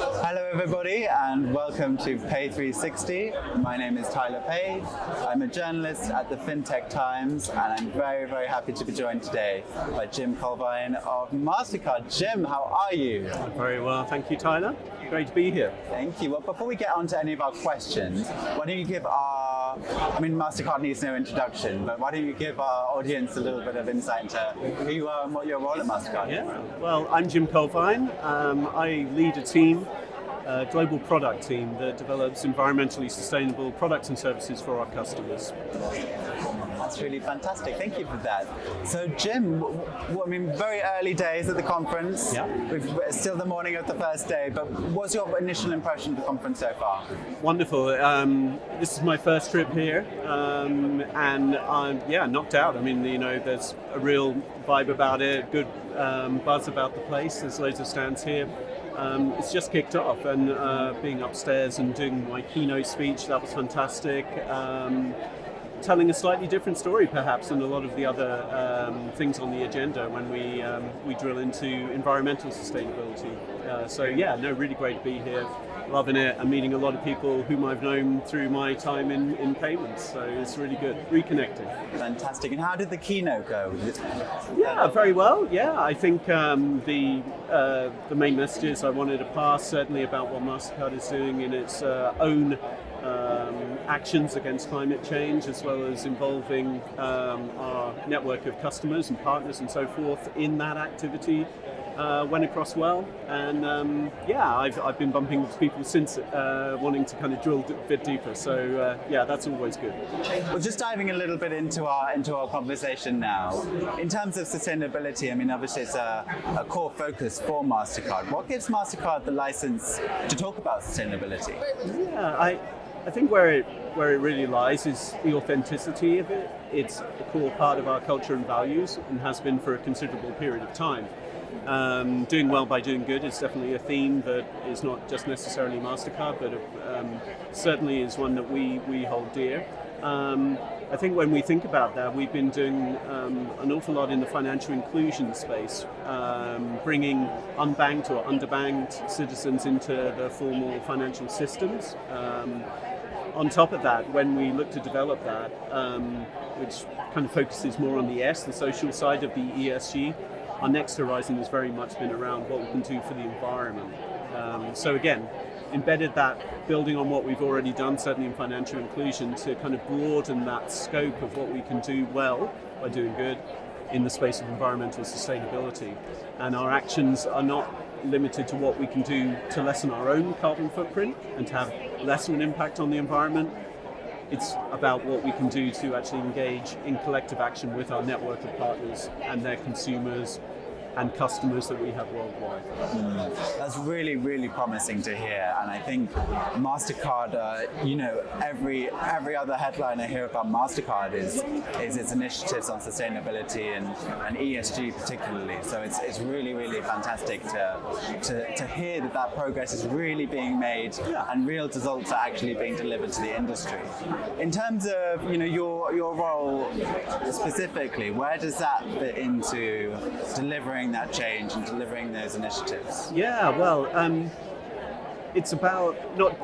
Hello everybody and welcome to PAY360. My name is Tyler Page. I'm a journalist at the Fintech Times and I'm very, very happy to be joined today by Jim Colvine of Mastercard. Jim, how are you? Very well, thank you, Tyler. Great to be here. Thank you. Well, before we get on to any of our questions, why don't you give Mastercard needs no introduction, but why don't you give our audience a little bit of insight into who you are and what your role at Mastercard is? Yeah, well, I'm Jim Colvine. I lead a team, a global product team that develops environmentally sustainable products and services for our customers. That's really fantastic. Thank you for that. So, Jim, very early days at the conference. Yeah. It's still the morning of the first day, but what's your initial impression of the conference so far? Wonderful. This is my first trip here, and I'm knocked out. There's a real vibe about it, good buzz about the place. There's loads of stands here. It's just kicked off, and being upstairs and doing my keynote speech, that was fantastic. Telling a slightly different story perhaps than a lot of the other things on the agenda when we drill into environmental sustainability. Really great to be here, loving it. I'm meeting a lot of people whom I've known through my time in payments, so it's really good, reconnecting. Fantastic. And how did the keynote go? Yeah, very well. Yeah, I think the main messages I wanted to pass, certainly about what Mastercard is doing in its own actions against climate change, as well as involving our network of customers and partners and so forth in that activity, went across well. And I've been bumping into people since wanting to kind of drill a bit deeper. So that's always good. Well, just diving a little bit into our conversation now. In terms of sustainability, obviously it's a core focus for Mastercard. What gives Mastercard the license to talk about sustainability? Yeah, I think where it really lies is the authenticity of it. It's a core part of our culture and values and has been for a considerable period of time. Doing well by doing good is definitely a theme that is not just necessarily Mastercard, but certainly is one that we hold dear. I think when we think about that, we've been doing an awful lot in the financial inclusion space, bringing unbanked or underbanked citizens into the formal financial systems. On top of that, when we look to develop that, which kind of focuses more on the S, the social side of the ESG, our next horizon has very much been around what we can do for the environment. So again, embedded that, building on what we've already done, certainly in financial inclusion, to kind of broaden that scope of what we can do well by doing good in the space of environmental sustainability. And our actions are not limited to what we can do to lessen our own carbon footprint and to have less of an impact on the environment. It's about what we can do to actually engage in collective action with our network of partners and their consumers and customers that we have worldwide. That's really, really promising to hear. And I think Mastercard, every other headline I hear about Mastercard is its initiatives on sustainability and ESG particularly. So it's really, really fantastic to hear that progress is really being made and real results are actually being delivered to the industry. In terms of your role specifically, where does that fit into delivering that change and delivering those initiatives? Yeah, well, it's about not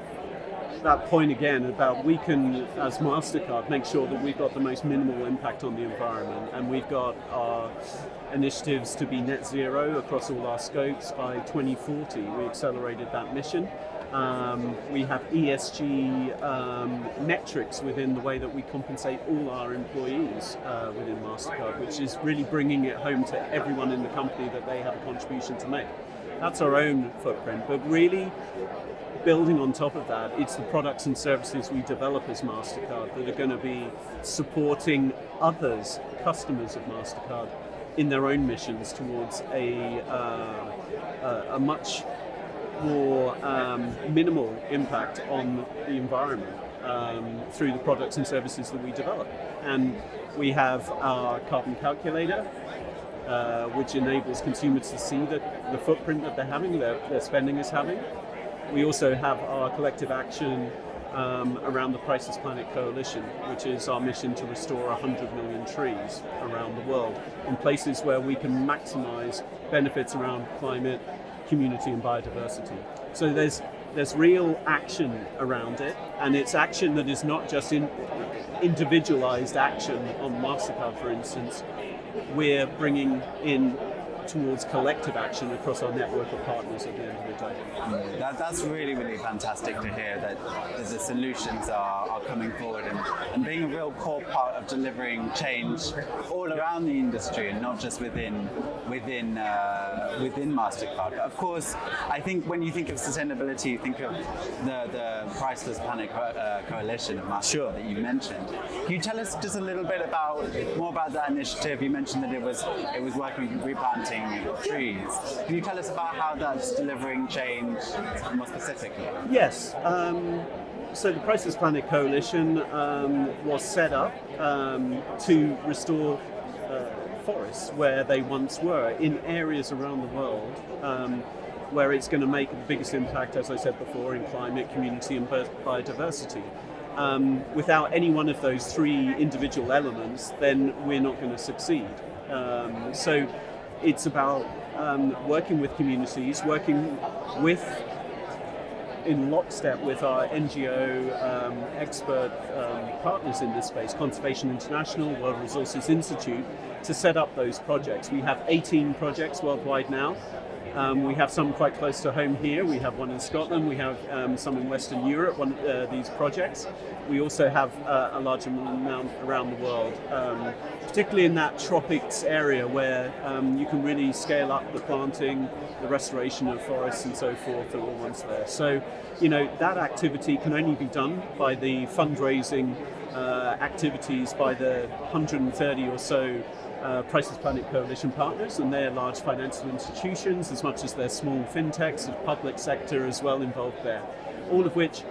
that point again about we can, as Mastercard, make sure that we've got the most minimal impact on the environment, and we've got our initiatives to be net zero across all our scopes by 2040. We accelerated that mission. We have ESG metrics within the way that we compensate all our employees within Mastercard, which is really bringing it home to everyone in the company that they have a contribution to make. That's our own footprint, but really building on top of that, it's the products and services we develop as Mastercard that are going to be supporting others, customers of Mastercard, in their own missions towards a much more minimal impact on the environment through the products and services that we develop. And we have our carbon calculator, which enables consumers to see the footprint that they're having, their spending is having. We also have our collective action around the Priceless Planet Coalition, which is our mission to restore 100 million trees around the world in places where we can maximize benefits around climate, community and biodiversity. So there's real action around it, and it's action that is not just individualized action on Mastercard, for instance. We're bringing in towards collective action across our network of partners at the end of the day. That's really, really fantastic to hear that the solutions are coming forward and being a real core part of delivering change all around the industry and not just within Mastercard. But of course, I think when you think of sustainability, you think of the Priceless Planet Coalition of Mastercard that you mentioned. Can you tell us just a little bit more about that initiative? You mentioned that it was working with replanting trees. Can you tell us about how that's delivering change more specifically? Yes. So the Priceless Planet Coalition was set up to restore forests where they once were in areas around the world where it's going to make the biggest impact, as I said before, in climate, community and biodiversity. Without any one of those three individual elements, then we're not going to succeed. So it's about working with communities, working in lockstep with our NGO expert partners in this space, Conservation International, World Resources Institute, to set up those projects. We have 18 projects worldwide now. We have some quite close to home here. We have one in Scotland. We have some in Western Europe, these projects. We also have a large amount around the world, particularly in that tropics area where you can really scale up the planting, the restoration of forests and so forth that were once there. So, that activity can only be done by the fundraising activities by the 130 or so Priceless Planet Coalition partners, and they're large financial institutions as much as they're small fintechs, the public sector as well involved there. All of which,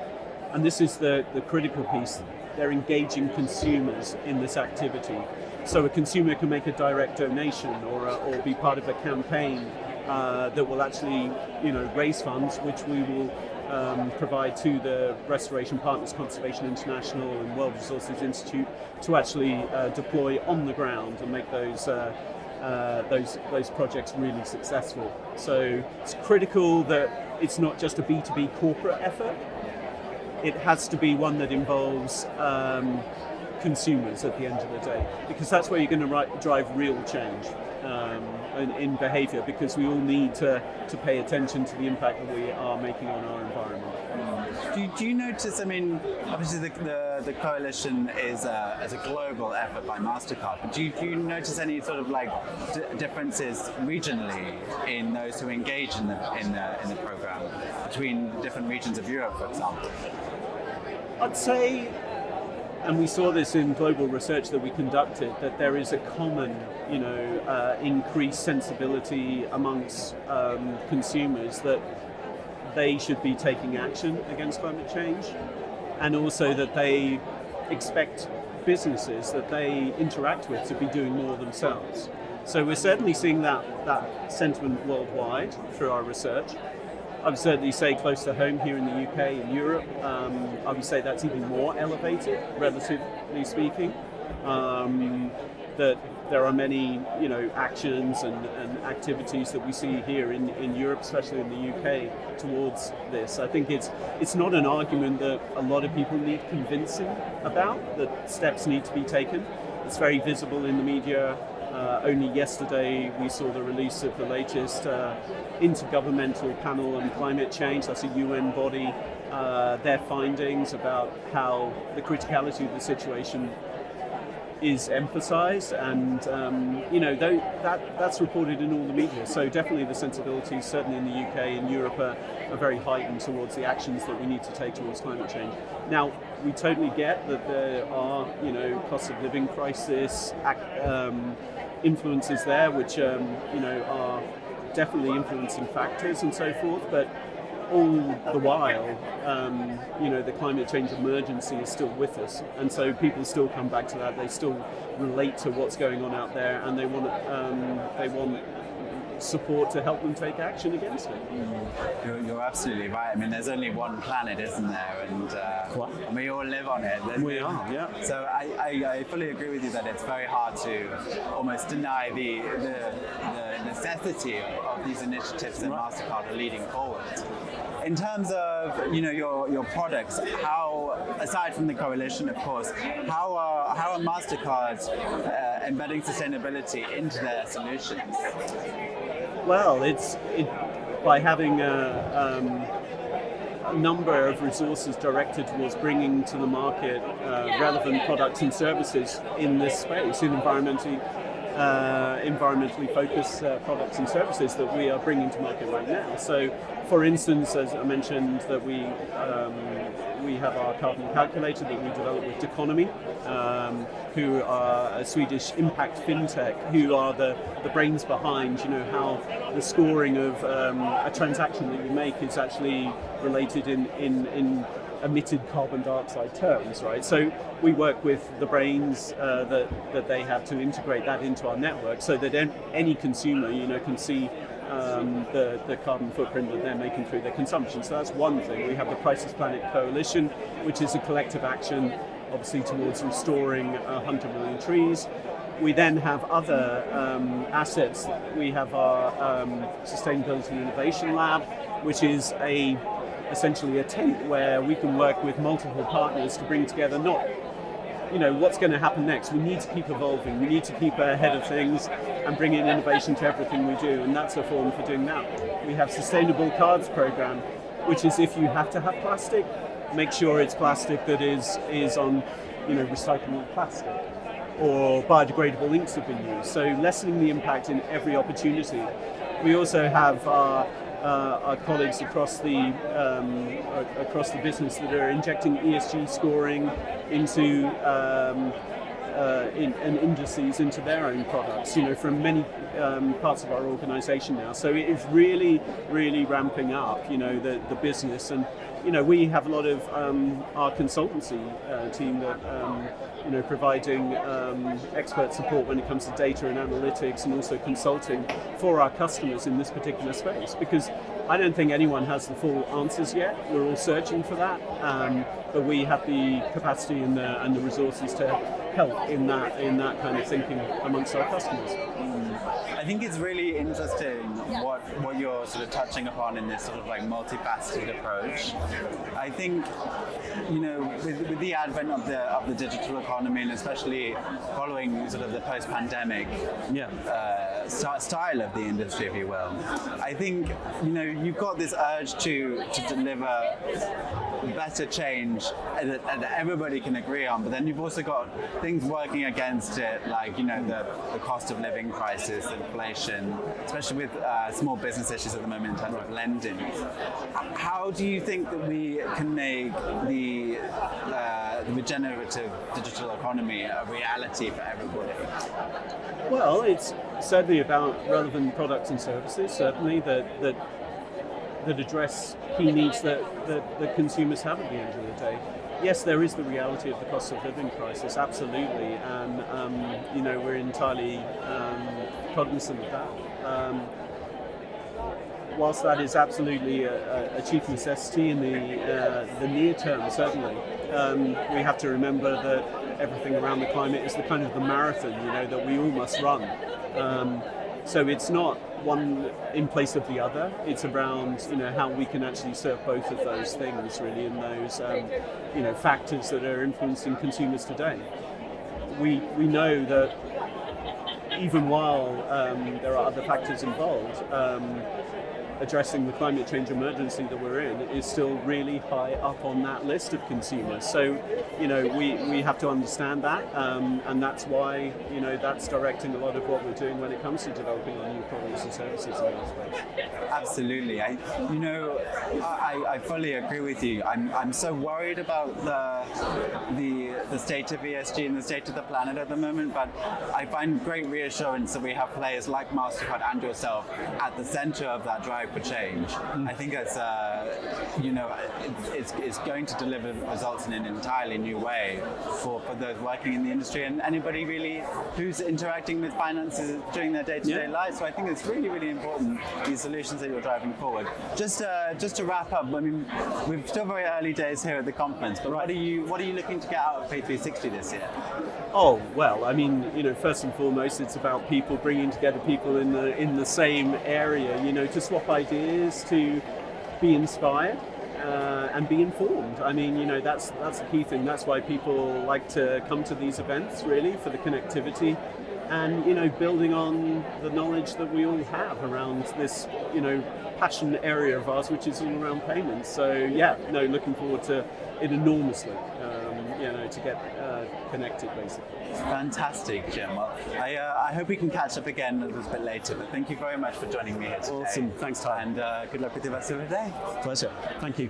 and this is the critical piece, they're engaging consumers in this activity. So a consumer can make a direct donation or be part of a campaign that will actually raise funds, which we will provide to the Restoration Partners, Conservation International and World Resources Institute to actually deploy on the ground and make those projects really successful. So it's critical that it's not just a B2B corporate effort. It has to be one that involves consumers at the end of the day, because that's where you're going to drive real change in behaviour, because we all need to pay attention to the impact that we are making on our environment. Do you notice, obviously the coalition is a global effort by Mastercard, but do you notice any sort of differences regionally in those who engage in the program between different regions of Europe, for example? I'd say, and we saw this in global research that we conducted, that there is a common, increased sensibility amongst consumers that they should be taking action against climate change, and also that they expect businesses that they interact with to be doing more themselves. So we're certainly seeing that sentiment worldwide through our research. I would certainly say close to home here in the UK and Europe, I would say that's even more elevated, relatively speaking. That there are many, actions and activities that we see here in Europe, especially in the UK, towards this. I think it's not an argument that a lot of people need convincing about, that steps need to be taken. It's very visible in the media. Only yesterday we saw the release of the latest Intergovernmental Panel on Climate Change, that's a UN body, their findings about how the criticality of the situation is emphasised, and that's reported in all the media. So definitely the sensibilities, certainly in the UK and Europe, are very heightened towards the actions that we need to take towards climate change. Now, we totally get that there are, cost of living crisis, influences there, which are definitely influencing factors and so forth, but all the while, the climate change emergency is still with us, and so people still come back to that. They still relate to what's going on out there, and they want support to help them take action against it. You're absolutely right. I mean, there's only one planet, isn't there? And we all live on it. We are, yeah. So I fully agree with you that it's very hard to almost deny the necessity of these initiatives that Mastercard are leading forward. In terms of your products, how, aside from the coalition, of course, how are Mastercard embedding sustainability into their solutions? Well, it's by having a number of resources directed towards bringing to the market relevant products and services in this space, in environmentally focused products and services that we are bringing to market right now. So, for instance, as I mentioned, that we have our carbon calculator that we developed with Deconomy, who are a Swedish impact fintech, who are the brains behind, how the scoring of a transaction that you make is actually related in emitted carbon dioxide terms, right? So we work with the brains that they have to integrate that into our network, so that any consumer, can see the carbon footprint that they're making through their consumption. So that's one thing. We have the Priceless Planet Coalition, which is a collective action, obviously, towards restoring 100 million trees. We then have other assets. We have our Sustainability and Innovation Lab, which is essentially a tent where we can work with multiple partners to bring together not what's going to happen next. We need to keep evolving. We need to keep ahead of things and bring in innovation to everything we do, and that's a form for doing that. We have Sustainable Cards program, which is if you have to have plastic, make sure it's plastic that is on recyclable plastic, or biodegradable inks have been used. So lessening the impact in every opportunity. We also have our colleagues across the business that are injecting ESG scoring into and indices into their own products, from many parts of our organisation now. So it is really, really ramping up, the business. And we have a lot of our consultancy team that providing expert support when it comes to data and analytics, and also consulting for our customers in this particular space, because I don't think anyone has the full answers yet. We're all searching for that, but we have the capacity and the resources to help in that kind of thinking amongst our customers. I think it's really interesting what you're sort of touching upon in this sort of like multifaceted approach. I think, with the advent of the digital economy, and especially following sort of the post-pandemic style of the industry, if you will, I think you've got this urge to deliver better change that everybody can agree on, but then you've also got things working against it, like the cost of living crisis, inflation, especially with small business issues at the moment in terms of lending. How do you think that we can make the regenerative digital economy a reality for everybody? Well, it's certainly about relevant products and services, certainly that address key needs that consumers have at the end of the day. Yes, there is the reality of the cost of living crisis, absolutely, and we're entirely cognizant of that. Whilst that is absolutely a chief necessity in the near term, certainly, we have to remember that everything around the climate is the kind of the marathon, that we all must run. So it's not one in place of the other. It's around how we can actually serve both of those things, really, and those factors that are influencing consumers today. We know that even while there are other factors involved, addressing the climate change emergency that we're in is still really high up on that list of consumers. So, we have to understand that, and that's why, that's directing a lot of what we're doing when it comes to developing our new products and services in that space. Absolutely. I fully agree with you. I'm so worried about the state of ESG and the state of the planet at the moment, but I find great reassurance that we have players like Mastercard and yourself at the center of that drive for change. I think it's going to deliver results in an entirely new way for those working in the industry and anybody really who's interacting with finances during their day-to-day lives. So I think it's really, really important, these solutions that you're driving forward. Just to wrap up, I mean, we're still very early days here at the conference, but what are you looking to get out of PAY360 this year? Oh, well, I mean, first and foremost, it's about people bringing together people in the same area, to swap ideas, to be inspired. And be informed. I mean, that's the key thing. That's why people like to come to these events, really, for the connectivity, and building on the knowledge that we all have around this, passion area of ours, which is all around payments. So looking forward to it enormously. To get connected, basically. Fantastic, Jim. Well, I hope we can catch up again a little bit later, but thank you very much for joining me here today. Awesome. Thanks, Ty. And good luck with the rest of the day. Pleasure. Thank you.